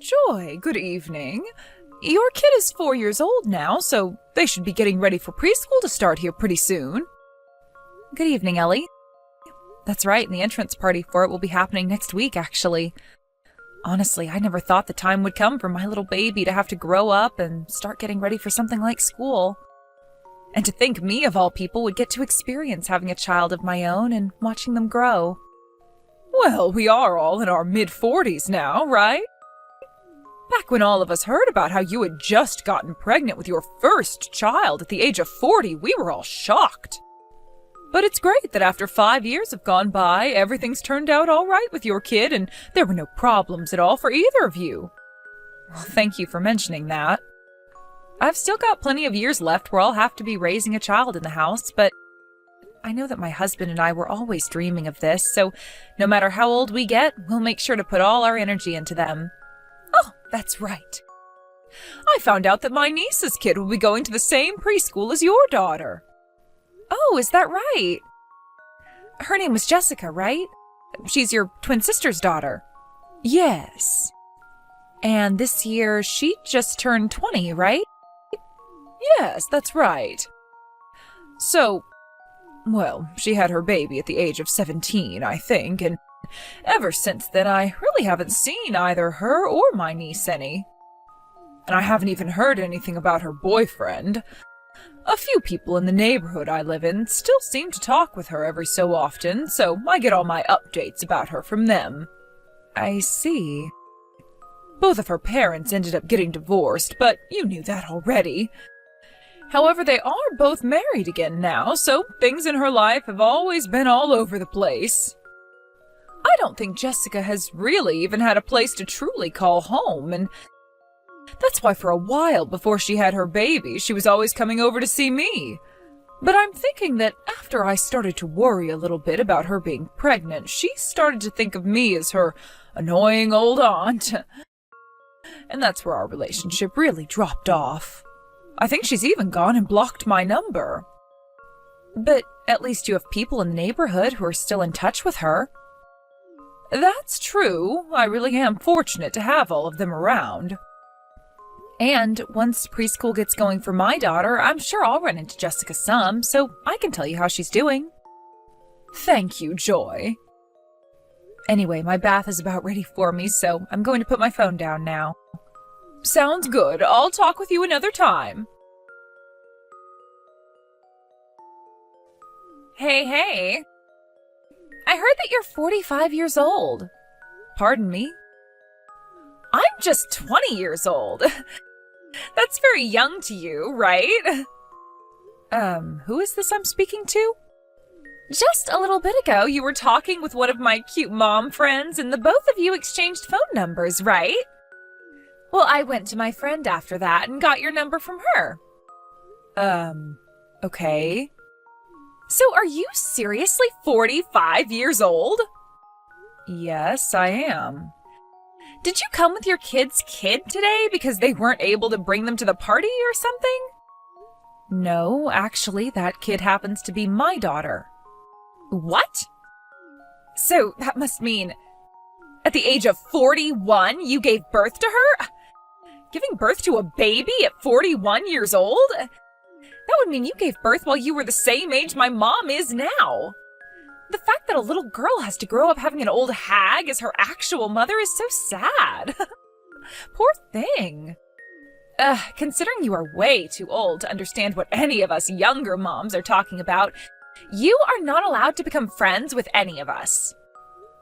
Joy, good evening. Your kid is 4 years old now, so they should be getting ready for preschool to start here pretty soon. Good evening, Ellie. That's right, and the entrance party for it will be happening next week, actually. Honestly, I never thought the time would come for my little baby to have to grow up and start getting ready for something like school. And to think me, of all people, would get to experience having a child of my own and watching them grow. Well, we are all in our mid-40s now, right? Back when all of us heard about how you had just gotten pregnant with your first child at the age of 40, we were all shocked. But it's great that after 5 years have gone by, everything's turned out all right with your kid and there were no problems at all for either of you. Well, thank you for mentioning that. I've still got plenty of years left where I'll have to be raising a child in the house, but I know that my husband and I were always dreaming of this, so no matter how old we get, we'll make sure to put all our energy into them. Oh, that's right. I found out that my niece's kid will be going to the same preschool as your daughter. Oh, is that right? Her name was Jessica, right? She's your twin sister's daughter. Yes. And this year, she just turned 20, right? Yes, that's right. So, well, she had her baby at the age of 17, I think, and ever since then I really haven't seen either her or my niece any. And I haven't even heard anything about her boyfriend. A few people in the neighborhood I live in still seem to talk with her every so often, so I get all my updates about her from them. I see. Both of her parents ended up getting divorced, but you knew that already. However, they are both married again now, so things in her life have always been all over the place. I don't think Jessica has really even had a place to truly call home, and that's why for a while before she had her baby, she was always coming over to see me. But I'm thinking that after I started to worry a little bit about her being pregnant, she started to think of me as her annoying old aunt. And that's where our relationship really dropped off. I think she's even gone and blocked my number. But at least you have people in the neighborhood who are still in touch with her. That's true. I really am fortunate to have all of them around. And once preschool gets going for my daughter, I'm sure I'll run into Jessica some, so I can tell you how she's doing. Thank you, Joy. Anyway, my bath is about ready for me, so I'm going to put my phone down now. Sounds good. I'll talk with you another time. Hey. I heard that you're 45 years old. Pardon me? I'm just 20 years old. That's very young to you, right? Who is this I'm speaking to? Just a little bit ago, you were talking with one of my cute mom friends, and the both of you exchanged phone numbers, right? Well, I went to my friend after that and got your number from her. Okay. So are you seriously 45 years old? Yes, I am. Did you come with your kid's kid today because they weren't able to bring them to the party or something? No, actually, that kid happens to be my daughter. What? So that must mean at the age of 41, you gave birth to her? Giving birth to a baby at 41 years old? That would mean you gave birth while you were the same age my mom is now. The fact that a little girl has to grow up having an old hag as her actual mother is so sad. Poor thing. Considering you are way too old to understand what any of us younger moms are talking about, you are not allowed to become friends with any of us.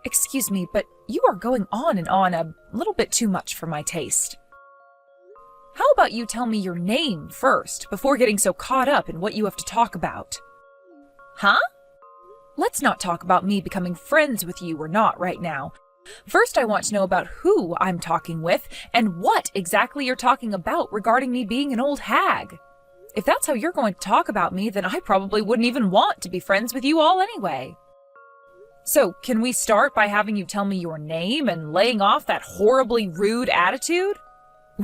Excuse me, but you are going on and on a little bit too much for my taste. How about you tell me your name first, before getting so caught up in what you have to talk about? Huh? Let's not talk about me becoming friends with you or not right now. First, I want to know about who I'm talking with and what exactly you're talking about regarding me being an old hag. If that's how you're going to talk about me, then I probably wouldn't even want to be friends with you all anyway. So, can we start by having you tell me your name and laying off that horribly rude attitude?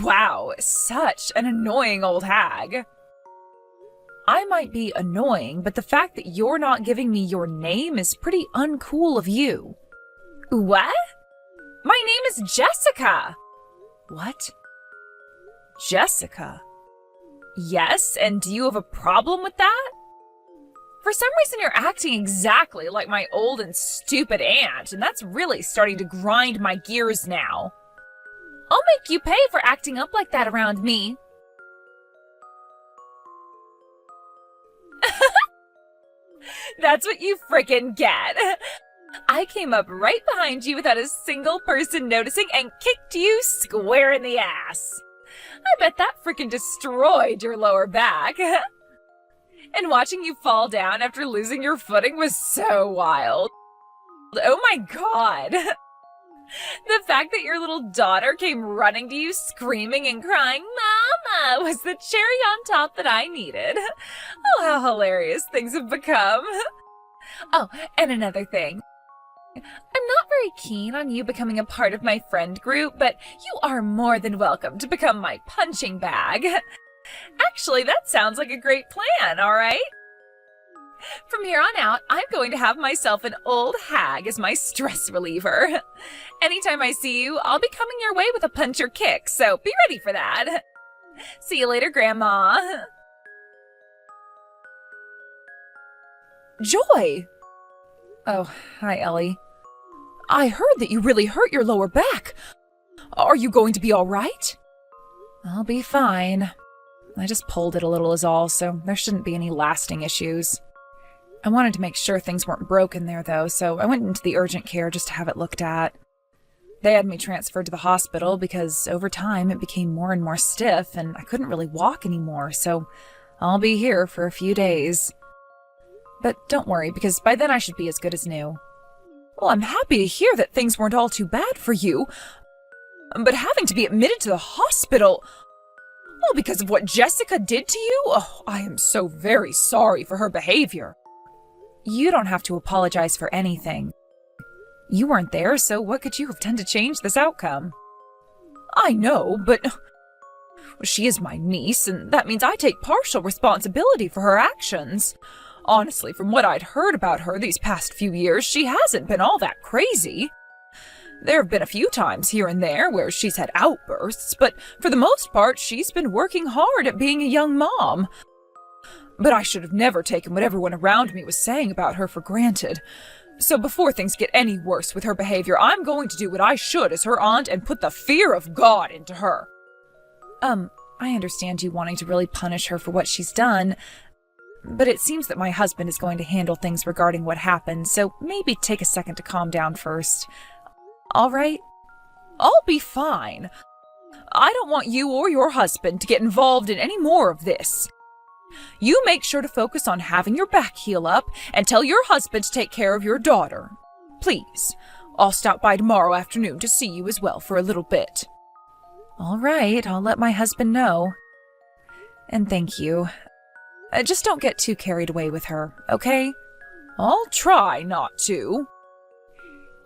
Wow, such an annoying old hag. I might be annoying, but the fact that you're not giving me your name is pretty uncool of you. What? My name is Jessica. What? Jessica? Yes, and do you have a problem with that? For some reason, you're acting exactly like my old and stupid aunt, and that's really starting to grind my gears now. I'll make you pay for acting up like that around me. That's what you frickin' get. I came up right behind you without a single person noticing and kicked you square in the ass. I bet that frickin' destroyed your lower back. And watching you fall down after losing your footing was so wild. Oh my god. The fact that your little daughter came running to you screaming and crying, "Mama," was the cherry on top that I needed. Oh, how hilarious things have become. Oh, and another thing. I'm not very keen on you becoming a part of my friend group, but you are more than welcome to become my punching bag. Actually, that sounds like a great plan, all right? From here on out, I'm going to have myself an old hag as my stress reliever. Anytime I see you, I'll be coming your way with a punch or kick, so be ready for that. See you later, Grandma. Joy! Oh, hi, Ellie. I heard that you really hurt your lower back. Are you going to be all right? I'll be fine. I just pulled it a little is all, so there shouldn't be any lasting issues. I wanted to make sure things weren't broken there, though, so I went into the urgent care just to have it looked at. They had me transferred to the hospital because over time it became more and more stiff and I couldn't really walk anymore, so I'll be here for a few days. But don't worry, because by then I should be as good as new. Well, I'm happy to hear that things weren't all too bad for you, but having to be admitted to the hospital, all because of what Jessica did to you? Oh, I am so very sorry for her behavior. You don't have to apologize for anything. You weren't there, so what could you have done to change this outcome? I know, but she is my niece, and that means I take partial responsibility for her actions. Honestly, from what I'd heard about her these past few years, she hasn't been all that crazy. There have been a few times here and there where she's had outbursts, but for the most part, she's been working hard at being a young mom. But I should have never taken what everyone around me was saying about her for granted. So before things get any worse with her behavior, I'm going to do what I should as her aunt and put the fear of God into her. I understand you wanting to really punish her for what she's done, but it seems that my husband is going to handle things regarding what happened, so maybe take a second to calm down first. All right? I'll be fine. I don't want you or your husband to get involved in any more of this. You make sure to focus on having your back heal up and tell your husband to take care of your daughter. Please. I'll stop by tomorrow afternoon to see you as well for a little bit. All right, I'll let my husband know. And thank you. Just don't get too carried away with her, okay? I'll try not to.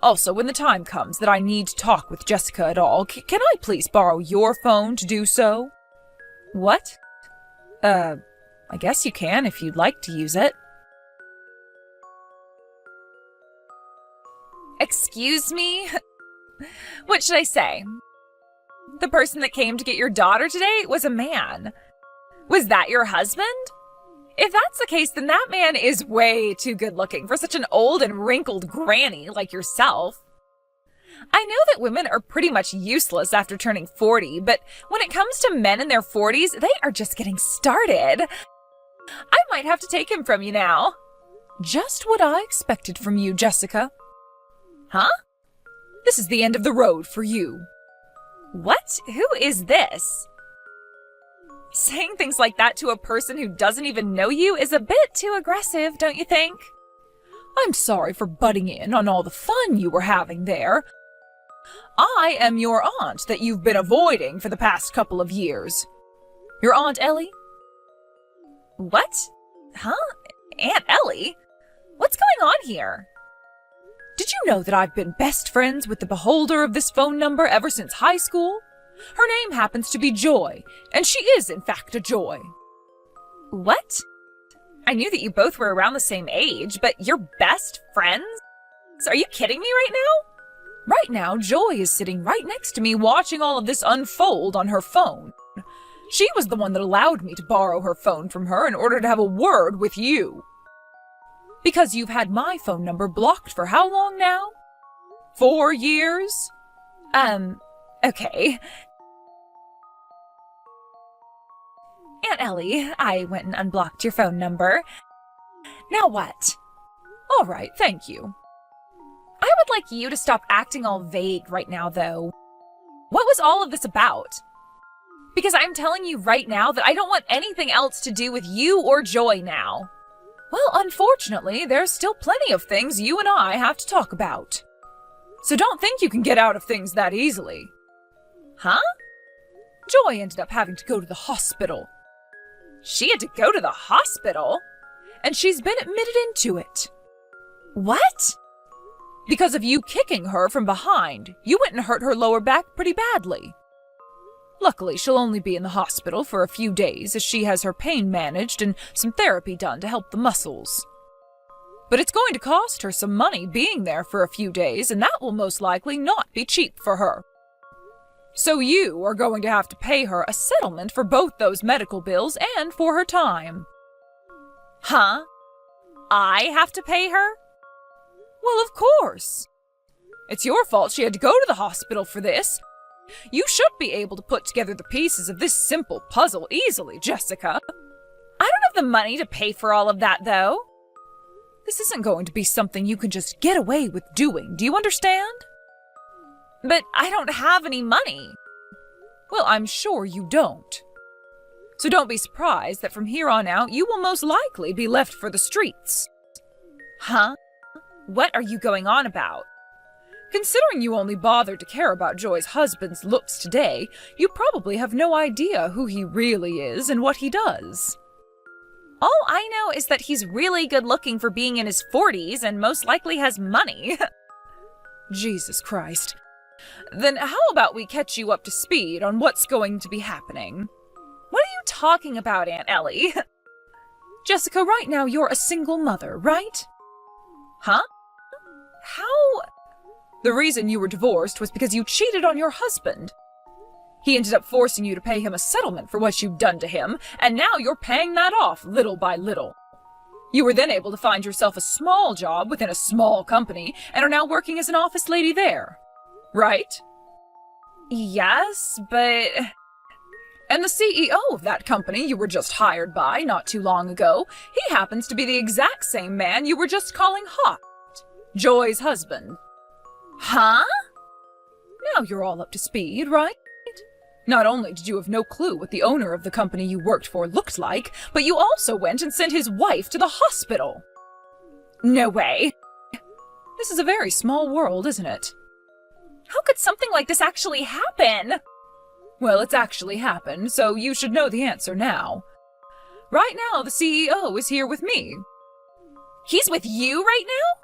Also, when the time comes that I need to talk with Jessica at all, can I please borrow your phone to do so? What? I guess you can if you'd like to use it. Excuse me? What should I say? The person that came to get your daughter today was a man. Was that your husband? If that's the case, then that man is way too good looking for such an old and wrinkled granny like yourself. I know that women are pretty much useless after turning 40, but when it comes to men in their 40s, they are just getting started. I might have to take him from you now. Just what I expected from you, Jessica. Huh? This is the end of the road for you. What? Who is this? Saying things like that to a person who doesn't even know you is a bit too aggressive, don't you think? I'm sorry for butting in on all the fun you were having there. I am your aunt that you've been avoiding for the past couple of years. Your Aunt Ellie? What? Huh? Aunt Ellie? What's going on here? Did you know that I've been best friends with the beholder of this phone number ever since high school? Her name happens to be Joy, and she is in fact a joy. What? I knew that you both were around the same age, but you're best friends? Are you kidding me right now? Right now, Joy is sitting right next to me watching all of this unfold on her phone. She was the one that allowed me to borrow her phone from her in order to have a word with you. Because you've had my phone number blocked for how long now? 4 years? Okay. Aunt Ellie, I went and unblocked your phone number. Now what? All right, thank you. I would like you to stop acting all vague right now, though. What was all of this about? Because I'm telling you right now that I don't want anything else to do with you or Joy now. Well, unfortunately, there's still plenty of things you and I have to talk about. So don't think you can get out of things that easily. Huh? Joy ended up having to go to the hospital. She had to go to the hospital? And she's been admitted into it. What? Because of you kicking her from behind, you went and hurt her lower back pretty badly. Luckily, she'll only be in the hospital for a few days as she has her pain managed and some therapy done to help the muscles. But it's going to cost her some money being there for a few days, and that will most likely not be cheap for her. So you are going to have to pay her a settlement for both those medical bills and for her time. Huh? I have to pay her? Well, of course. It's your fault she had to go to the hospital for this. You should be able to put together the pieces of this simple puzzle easily, Jessica. I don't have the money to pay for all of that, though. This isn't going to be something you can just get away with doing, do you understand? But I don't have any money. Well, I'm sure you don't. So don't be surprised that from here on out you will most likely be left for the streets. Huh? What are you going on about? Considering you only bothered to care about Joy's husband's looks today, you probably have no idea who he really is and what he does. All I know is that he's really good looking for being in his 40s and most likely has money. Jesus Christ. Then how about we catch you up to speed on what's going to be happening? What are you talking about, Aunt Ellie? Jessica, right now you're a single mother, right? Huh? How? The reason you were divorced was because you cheated on your husband. He ended up forcing you to pay him a settlement for what you'd done to him, and now you're paying that off little by little. You were then able to find yourself a small job within a small company and are now working as an office lady there. Right? Yes, but... And the CEO of that company you were just hired by not too long ago, he happens to be the exact same man you were just calling hot. Joy's husband. Huh? Now you're all up to speed, right? Not only did you have no clue what the owner of the company you worked for looked like, but you also went and sent his wife to the hospital. No way. This is a very small world, isn't it? How could something like this actually happen? Well, it's actually happened, so you should know the answer now. Right now, the CEO is here with me. He's with you right now?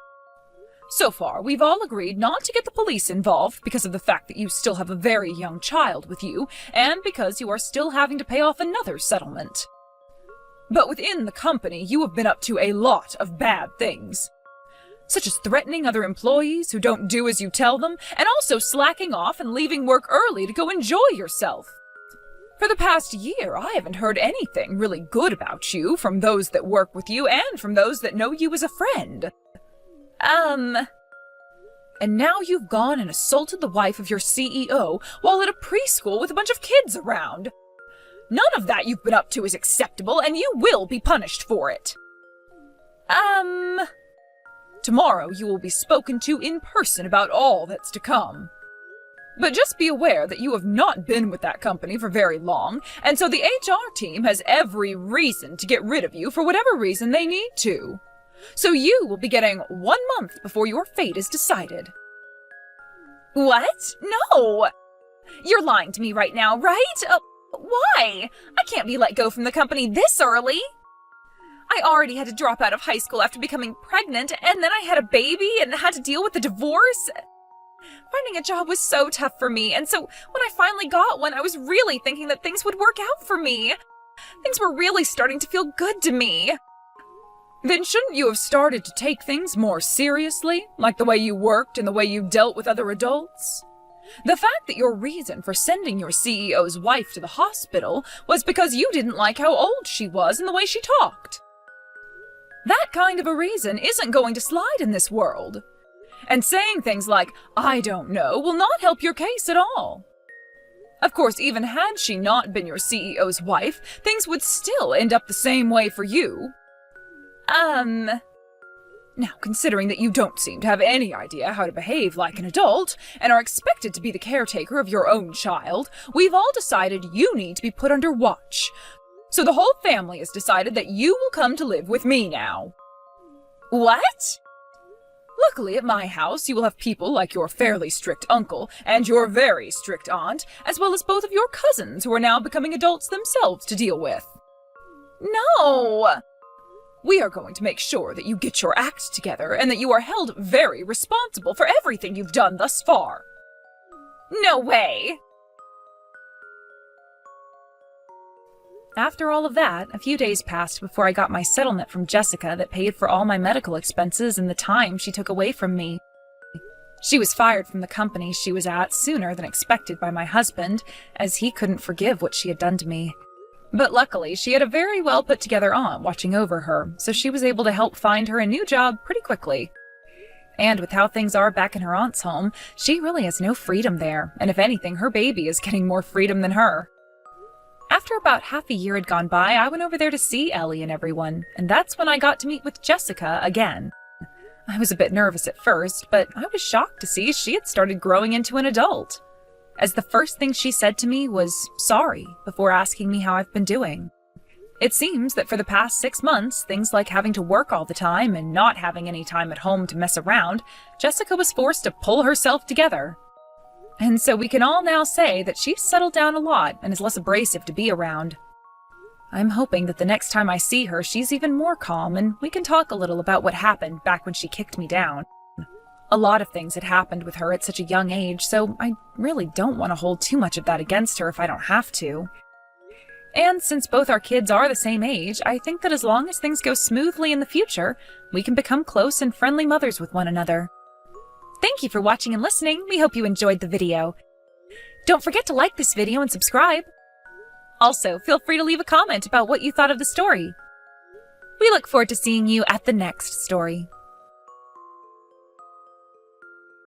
So far, we've all agreed not to get the police involved because of the fact that you still have a very young child with you, and because you are still having to pay off another settlement. But within the company, you have been up to a lot of bad things, such as threatening other employees who don't do as you tell them, and also slacking off and leaving work early to go enjoy yourself. For the past year, I haven't heard anything really good about you from those that work with you and from those that know you as a friend. And now you've gone and assaulted the wife of your CEO while at a preschool with a bunch of kids around. None of that you've been up to is acceptable, and you will be punished for it. Tomorrow you will be spoken to in person about all that's to come. But just be aware that you have not been with that company for very long, and so the HR team has every reason to get rid of you for whatever reason they need to. So you will be getting 1 month before your fate is decided. What? No! You're lying to me right now, right? Why? I can't be let go from the company this early. I already had to drop out of high school after becoming pregnant, and then I had a baby and had to deal with the divorce. Finding a job was so tough for me, and so when I finally got one, I was really thinking that things would work out for me. Things were really starting to feel good to me. Then shouldn't you have started to take things more seriously, like the way you worked and the way you dealt with other adults? The fact that your reason for sending your CEO's wife to the hospital was because you didn't like how old she was and the way she talked. That kind of a reason isn't going to slide in this world. And saying things like, "I don't know," will not help your case at all. Of course, even had she not been your CEO's wife, things would still end up the same way for you. Now, considering that you don't seem to have any idea how to behave like an adult, and are expected to be the caretaker of your own child, we've all decided you need to be put under watch. So the whole family has decided that you will come to live with me now. What? Luckily, at my house, you will have people like your fairly strict uncle and your very strict aunt, as well as both of your cousins who are now becoming adults themselves to deal with. No! We are going to make sure that you get your act together and that you are held very responsible for everything you've done thus far. No way! After all of that, a few days passed before I got my settlement from Jessica that paid for all my medical expenses and the time she took away from me. She was fired from the company she was at sooner than expected by my husband, as he couldn't forgive what she had done to me. But luckily, she had a very well put-together aunt watching over her, so she was able to help find her a new job pretty quickly. And with how things are back in her aunt's home, she really has no freedom there, and if anything, her baby is getting more freedom than her. After about half a year had gone by, I went over there to see Ellie and everyone, and that's when I got to meet with Jessica again. I was a bit nervous at first, but I was shocked to see she had started growing into an adult, as the first thing she said to me was sorry before asking me how I've been doing. It seems that for the past 6 months, things like having to work all the time and not having any time at home to mess around, Jessica was forced to pull herself together. And so we can all now say that she's settled down a lot and is less abrasive to be around. I'm hoping that the next time I see her, she's even more calm and we can talk a little about what happened back when she kicked me down. A lot of things had happened with her at such a young age, so I really don't want to hold too much of that against her if I don't have to. And since both our kids are the same age, I think that as long as things go smoothly in the future, we can become close and friendly mothers with one another. Thank you for watching and listening. We hope you enjoyed the video. Don't forget to like this video and subscribe. Also, feel free to leave a comment about what you thought of the story. We look forward to seeing you at the next story.